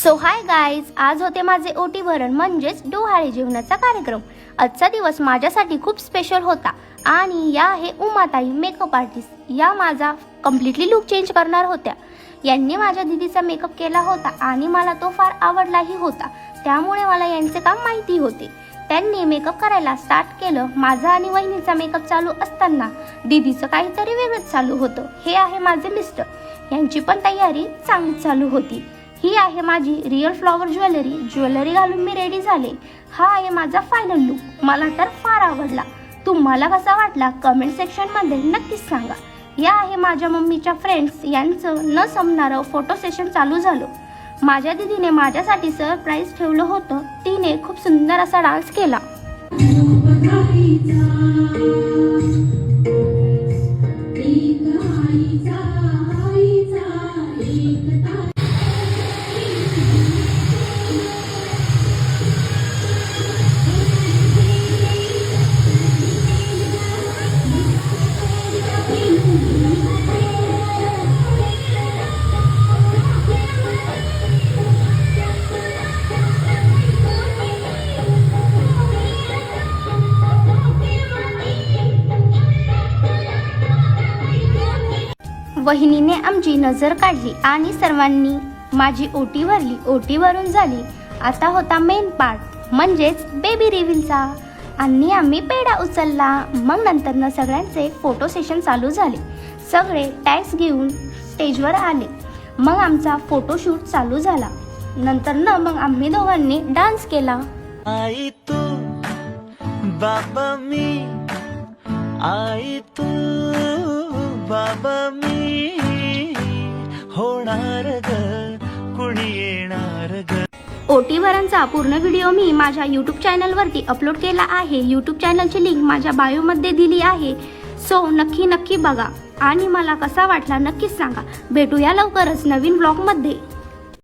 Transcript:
So hi guys, आज होते माझे ओटी भरण म्हणजेच डोहाळे जेवणाचा कार्यक्रम। आजचा दिवस माझ्यासाठी खूप स्पेशल होता आणि या आहे उमाताई मेकअप आर्टिस्ट। या माझा कम्प्लिटली लुक चेंज करणार होत्या। यांनी माझ्या दीदीचा मेकअप केला होता आणि मला तो फार आवडलाही होता, त्यामुळे मला यांचे काम माहिती होते। त्यांनी मेकअप करायला स्टार्ट केलं। माझा आणि वहिनीचा मेकअप चालू असताना दीदीचं काहीतरी वेगळंच चालू होतं। हे आहे माझे मिस्टर, यांची पण तयारी चांगली चालू होती। ही आहे माझी रिअल फ्लॉवर ज्वेलरी घालून मी रेडी झाले। हा आहे माझा फायनल लुक, मला तर फार आवडला। तुम्हाला कसा वाटला कमेंट सेक्शन मध्ये नक्कीच सांगा। या आहे माझ्या मम्मीच्या फ्रेंड्स, यांचं न संपणारं फोटो सेशन चालू झालं। माझ्या दीदीने माझ्यासाठी सरप्राईज ठेवलं होतं। तिने खूप सुंदर असा डान्स केला। वहिनीने आमची नजर काढली आणि सर्वांनी माझी ओटी भरली। ओटी भरून झाली, आता होता मेन पार्ट म्हणजेच बेबी रिव्हीलचा। आणि आम्ही पेढा उचलला। मग नंतर सगळ्यांचे फोटो सेशन चालू झाले। सगळे टॅग्स घेऊन स्टेजवर आले। मग आमचा फोटोशूट चालू झाला। नंतर मग आम्ही दोघांनी डान्स केला। आई तू बाबा मी, आई तू बाबा मी, होणार ग कुणी येणार ग। ओटी भरणचा पूर्ण व्हिडिओ मी माझ्या यूट्यूब चॅनलवरती अपलोड केला आहे। यूट्यूब चॅनलची लिंक माझ्या बायोमध्ये दिली आहे। सो नक्की बघा आणि मला कसा वाटला नक्कीच सांगा। भेटूया लवकरच नवीन ब्लॉगमध्ये।